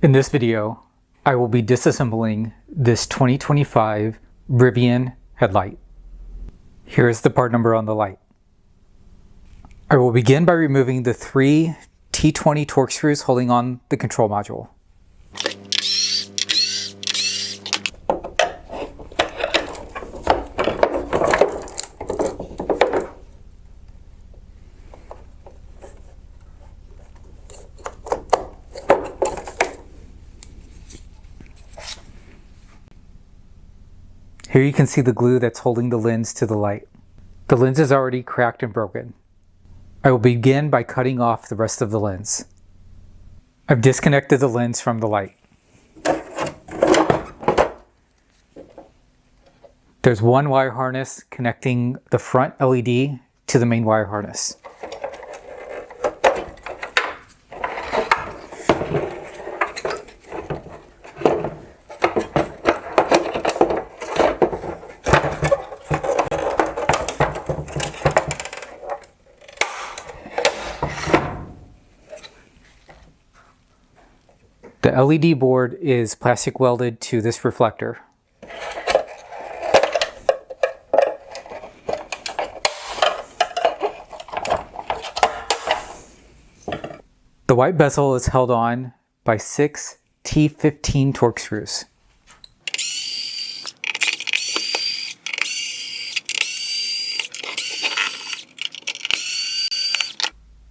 In this video, I will be disassembling this 2025 Rivian headlight. Here is the part number on the light. I will begin by removing the 3 T20 torque screws holding on the control module. Here you can see the glue that's holding the lens to the light. The lens is already cracked and broken. I will begin by cutting off the rest of the lens. I've disconnected the lens from the light. There's one wire harness connecting the front LED to the main wire harness. The LED board is plastic welded to this reflector. The white bezel is held on by 6 T15 torque screws.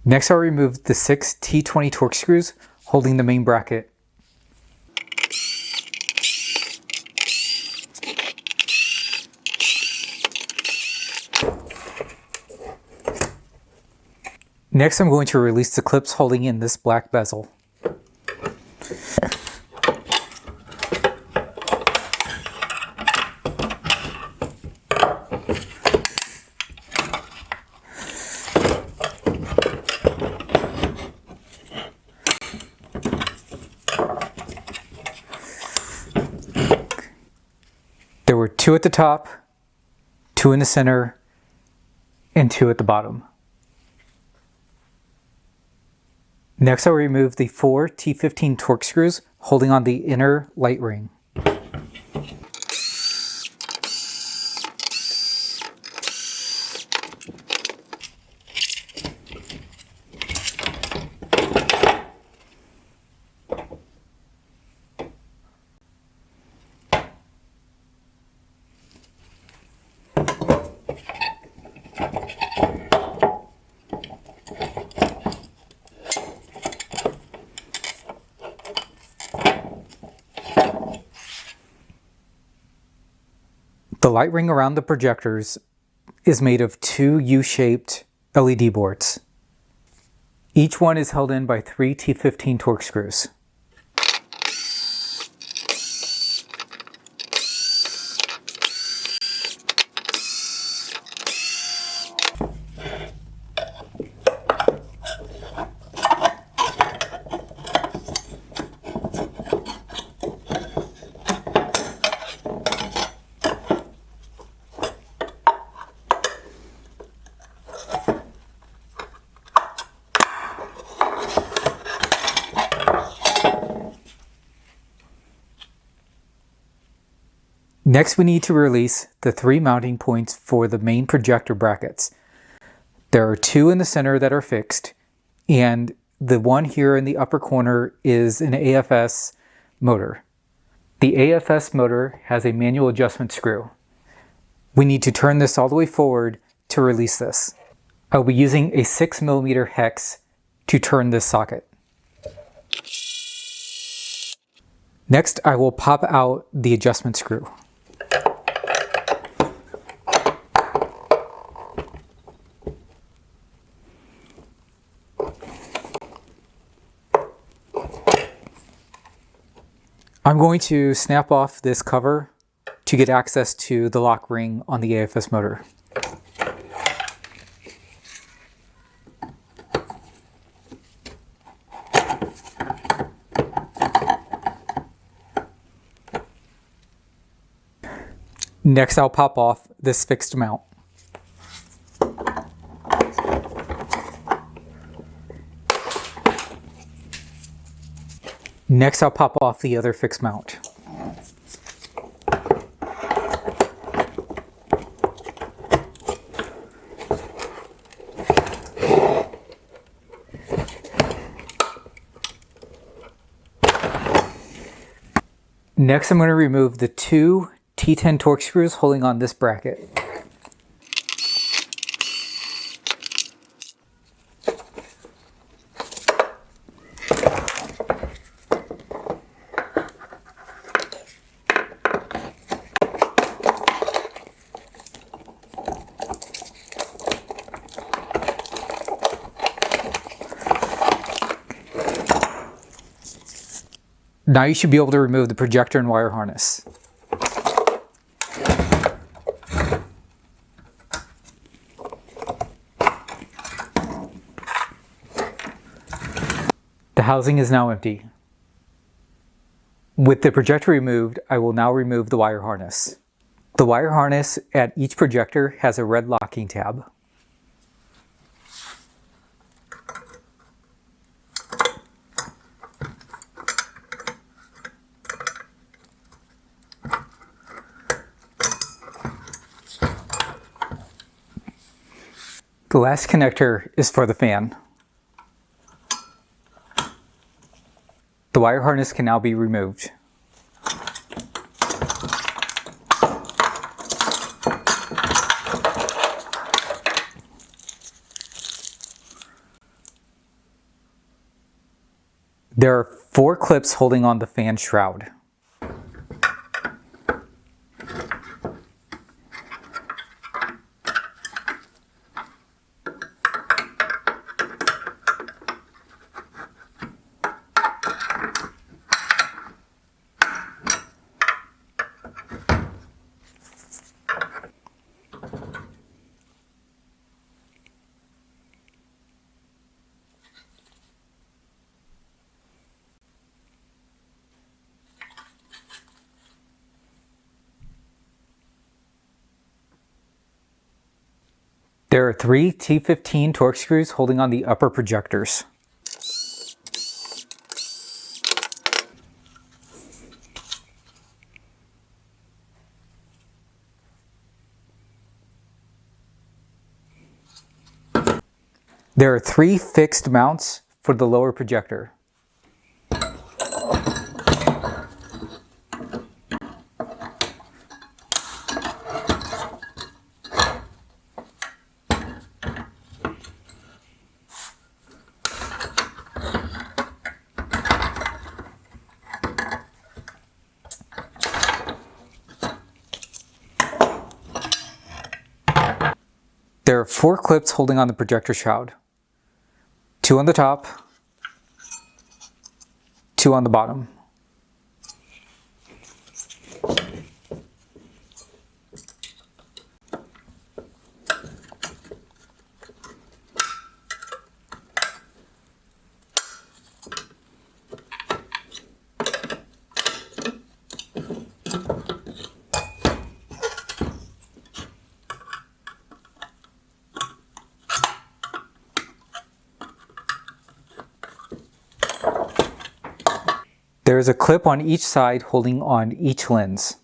Next, I'll remove the 6 T20 torque screws holding the main bracket. Next, I'm going to release the clips holding in this black bezel. There were 2 at the top, 2 in the center, and 2 at the bottom. Next, I'll remove the 4 T15 torque screws holding on the inner light ring. The light ring around the projectors is made of 2 U-shaped LED boards. Each one is held in by 3 T15 torque screws. Next, we need to release the 3 mounting points for the main projector brackets. There are 2 in the center that are fixed, and the one here in the upper corner is an AFS motor. The AFS motor has a manual adjustment screw. We need to turn this all the way forward to release this. I'll be using a 6mm hex to turn this socket. Next, I will pop out the adjustment screw. I'm going to snap off this cover to get access to the lock ring on the AFS motor. Next, I'll pop off this fixed mount. Next, I'll pop off the other fixed mount. Next, I'm going to remove the two T10 Torx screws holding on this bracket. Now you should be able to remove the projector and wire harness. The housing is now empty. With the projector removed, I will now remove the wire harness. The wire harness at each projector has a red locking tab. The last connector is for the fan. The wire harness can now be removed. There are 4 clips holding on the fan shroud. There are 3 T15 Torx screws holding on the upper projectors. There are 3 fixed mounts for the lower projector. There are 4 clips holding on the projector shroud. 2 on the top, 2 on the bottom. There is a clip on each side holding on each lens.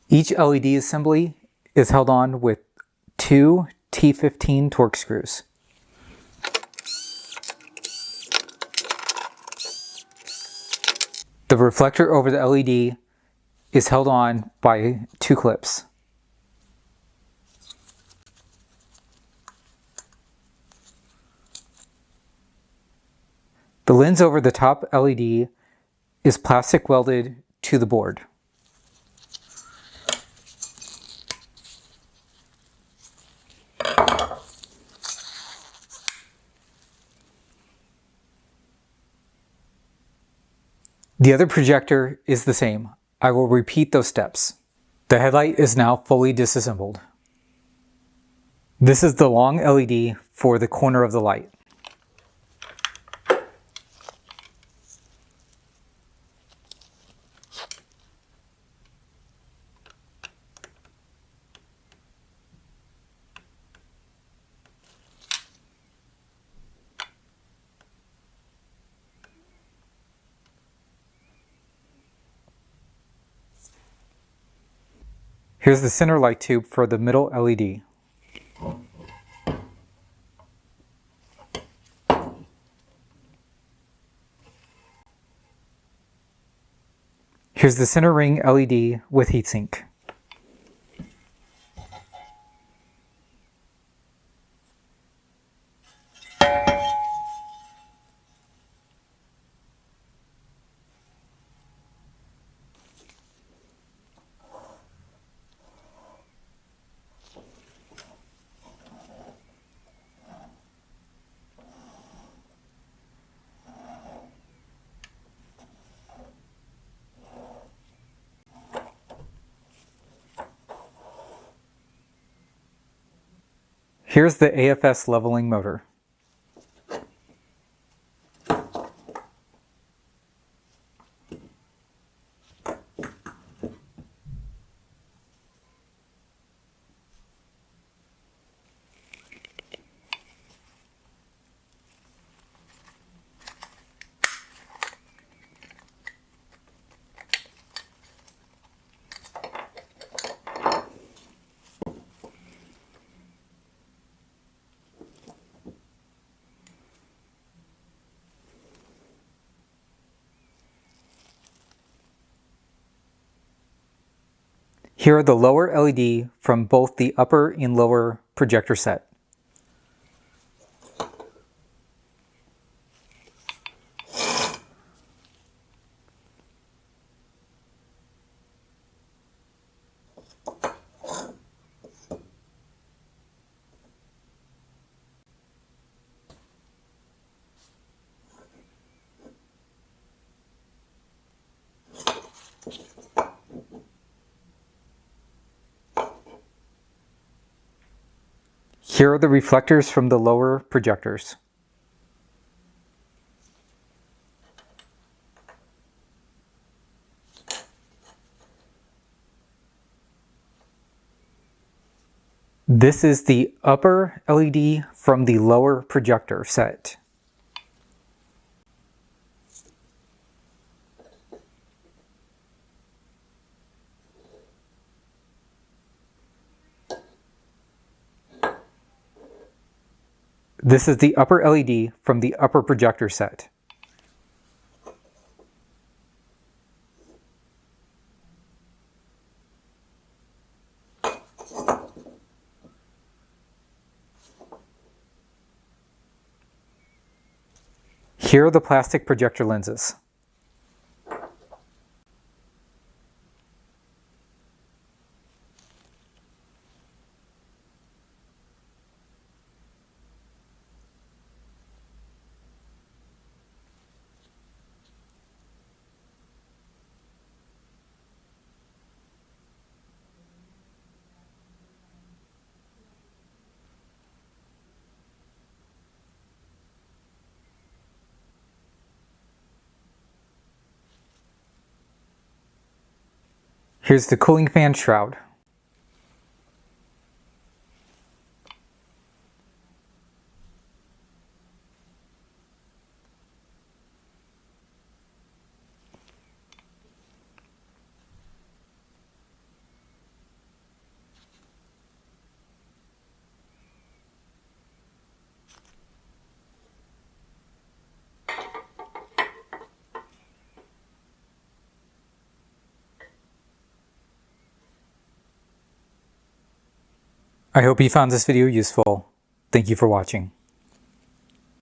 Each LED assembly is held on with 2 T15 Torx screws. The reflector over the LED is held on by 2 clips. The lens over the top LED is plastic welded to the board. The other projector is the same. I will repeat those steps. The headlight is now fully disassembled. This is the long LED for the corner of the light. Here's the center light tube for the middle LED. Here's the center ring LED with heatsink. Here's the AFS leveling motor. Here are the lower LED from both the upper and lower projector set. Here are the reflectors from the lower projectors. This is the upper LED from the lower projector set. This is the upper LED from the upper projector set. Here are the plastic projector lenses. Here's the cooling fan shroud. I hope you found this video useful. Thank you for watching.